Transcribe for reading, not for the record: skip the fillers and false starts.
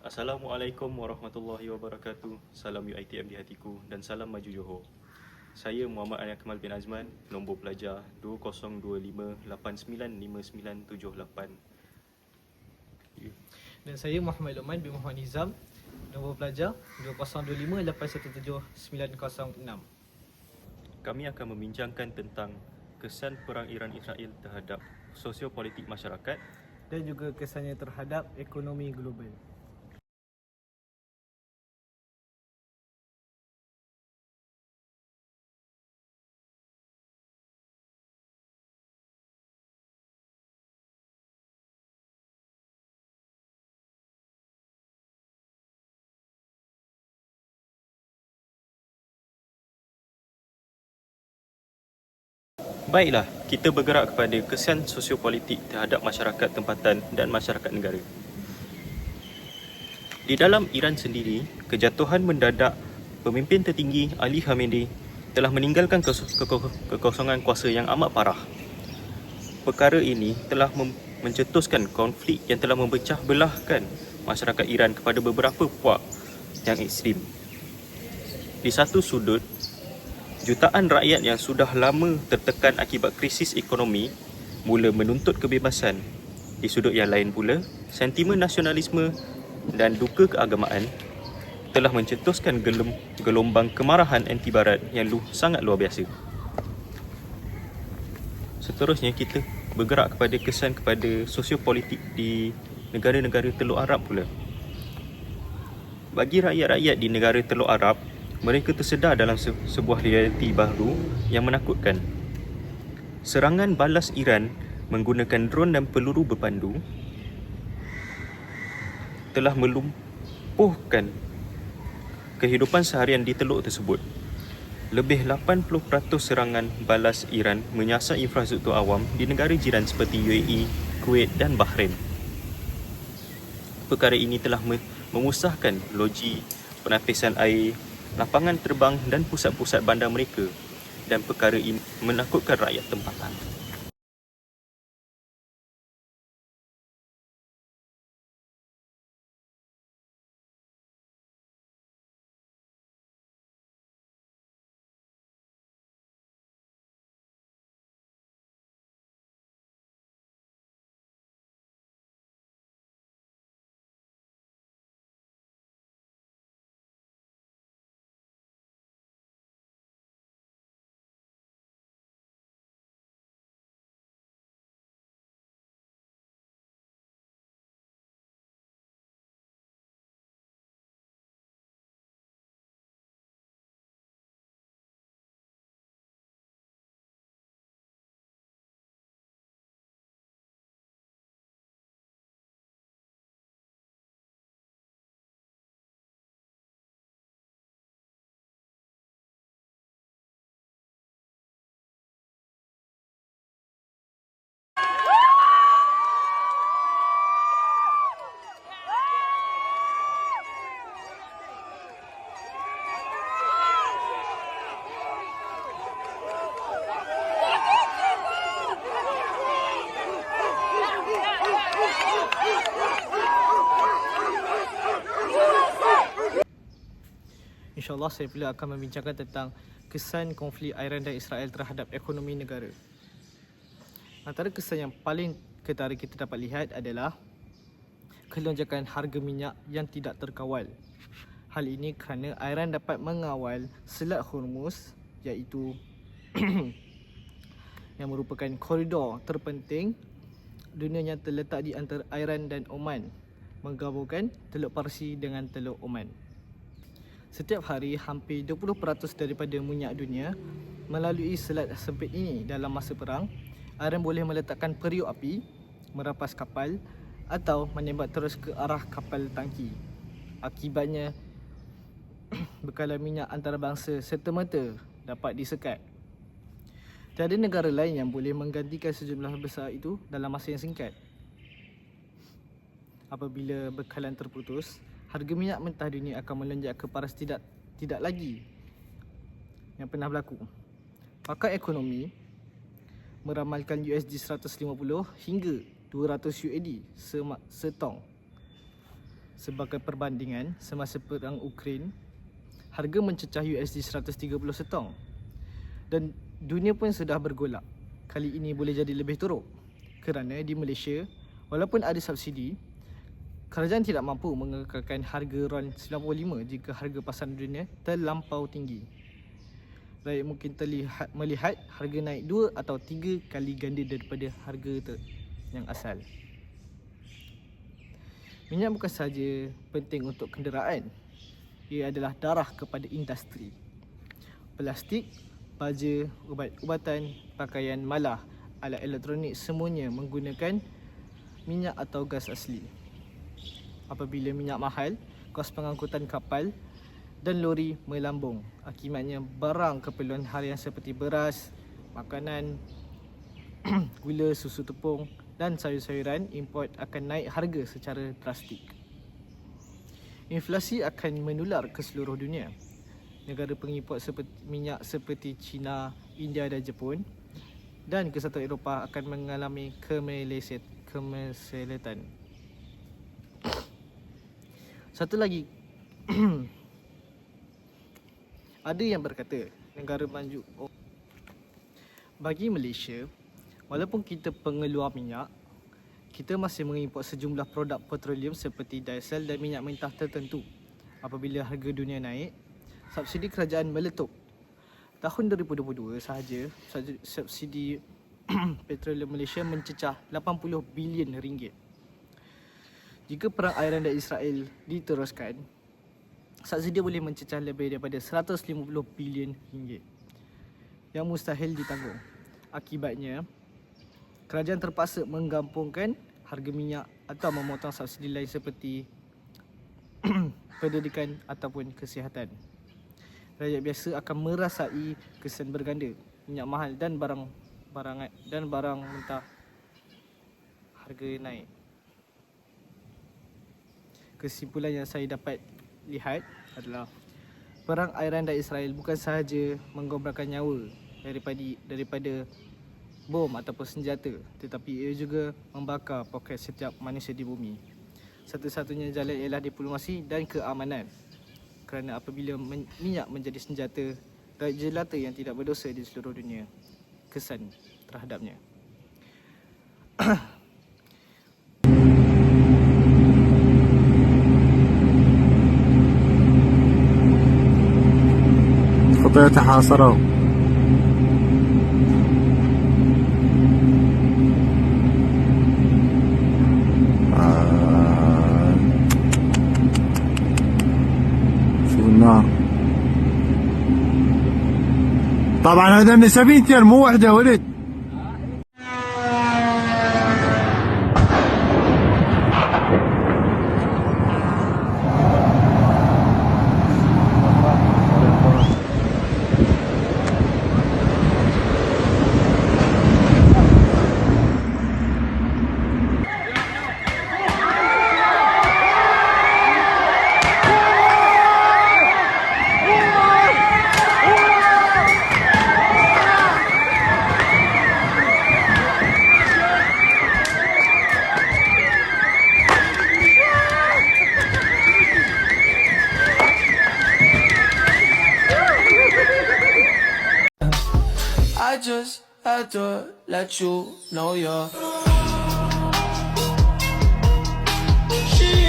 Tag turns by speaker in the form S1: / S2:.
S1: Assalamualaikum warahmatullahi wabarakatuh. Salam UiTM di hatiku dan salam maju Johor. Saya Muhammad Ali Akmal bin Azman, nombor pelajar 2025895978.
S2: Dan saya Muhammad Luqman bin Muhammad Nizam, nombor pelajar 2025817906.
S1: Kami akan membincangkan tentang kesan perang Iran Israel terhadap sosiopolitik masyarakat
S2: dan juga kesannya terhadap ekonomi global.
S1: Baiklah, kita bergerak kepada kesan sosiopolitik terhadap masyarakat tempatan dan masyarakat negara. Di dalam Iran sendiri, kejatuhan mendadak pemimpin tertinggi Ali Khamenei telah meninggalkan kekosongan kuasa yang amat parah. Perkara ini telah mencetuskan konflik yang telah memecah belahkan masyarakat Iran kepada beberapa puak yang ekstrim. Di satu sudut, jutaan rakyat yang sudah lama tertekan akibat krisis ekonomi mula menuntut kebebasan. Di sudut yang lain pula, sentimen nasionalisme dan duka keagamaan telah mencetuskan gelombang kemarahan anti-barat yang sangat luar biasa. Seterusnya, kita bergerak kepada kesan kepada sosiopolitik di negara-negara Teluk Arab pula. Bagi rakyat-rakyat di negara Teluk Arab, mereka tersedar dalam sebuah realiti baru yang menakutkan. Serangan balas Iran menggunakan drone dan peluru berpandu telah melumpuhkan kehidupan seharian di teluk tersebut. Lebih 80% serangan balas Iran menyasar infrastruktur awam di negara jiran seperti UAE, Kuwait dan Bahrain. Perkara ini telah memusnahkan loji penapisan air, lapangan terbang dan pusat-pusat bandar mereka, dan perkara ini menakutkan rakyat tempatan.
S2: InsyaAllah saya pula akan membincangkan tentang kesan konflik Iran dan Israel terhadap ekonomi negara. Antara kesan yang paling ketara kita dapat lihat adalah kelonjakan harga minyak yang tidak terkawal. Hal ini kerana Iran dapat mengawal Selat Hormuz, iaitu yang merupakan koridor terpenting dunia yang terletak di antara Iran dan Oman, menggabungkan Teluk Parsi dengan Teluk Oman. Setiap hari, hampir 20% daripada minyak dunia melalui selat sempit ini. Dalam masa perang, Iran boleh meletakkan periuk api, merampas kapal atau menembak terus ke arah kapal tangki. Akibatnya, bekalan minyak antarabangsa serta-merta dapat disekat. Tiada negara lain yang boleh menggantikan sejumlah besar itu dalam masa yang singkat. Apabila bekalan terputus, harga minyak mentah dunia akan melonjak ke paras tidak lagi yang pernah berlaku. Pakar ekonomi meramalkan USD 150 hingga 200 USD setong Sebagai perbandingan, semasa perang Ukraine, harga mencecah USD 130 setong. Dan dunia pun sudah bergolak. Kali ini boleh jadi lebih teruk. Kerana di Malaysia, walaupun ada subsidi, kerajaan tidak mampu mengekalkan harga RON 95 jika harga pasaran dunia terlampau tinggi. Rakyat mungkin melihat harga naik 2 atau 3 kali ganda daripada harga yang asal. Minyak bukan sahaja penting untuk kenderaan, ia adalah darah kepada industri. Plastik, baja, ubat-ubatan, pakaian, malah alat elektronik semuanya menggunakan minyak atau gas asli. Apabila minyak mahal, kos pengangkutan kapal dan lori melambung. Akibatnya barang keperluan harian seperti beras, makanan, gula, susu tepung dan sayur-sayuran import akan naik harga secara drastik. Inflasi akan menular ke seluruh dunia. Negara pengimport minyak seperti China, India dan Jepun dan Kesatuan Eropah akan mengalami kemeselatan. Satu lagi, ada yang berkata negara maju. Bagi Malaysia, walaupun kita pengeluar minyak, kita masih mengimport sejumlah produk petroleum seperti diesel dan minyak mentah tertentu. Apabila harga dunia naik, subsidi kerajaan meletup. Tahun 2022 sahaja, subsidi petroleum Malaysia mencecah 80 bilion ringgit. Jika perang Iran dan Israel diteruskan, subsidi boleh mencecah lebih daripada 150 bilion ringgit yang mustahil ditanggung. Akibatnya, kerajaan terpaksa menggampungkan harga minyak atau memotong subsidi lain seperti pendidikan ataupun kesihatan. Rakyat biasa akan merasai kesan berganda, minyak mahal dan barang mentah harga naik. Kesimpulan yang saya dapat lihat adalah perang Iran dan Israel bukan sahaja menggombrakan nyawa daripada bom ataupun senjata, tetapi ia juga membakar poket setiap manusia di bumi. Satu-satunya jalan ialah diplomasi dan keamanan. Kerana apabila minyak menjadi senjata, rakyat jelata yang tidak berdosa di seluruh dunia kesan terhadapnya.
S3: خطية حاصروا شو النار. طبعا هذا من سفينتين مو وحده ولد.
S4: I just had to let you know you're. She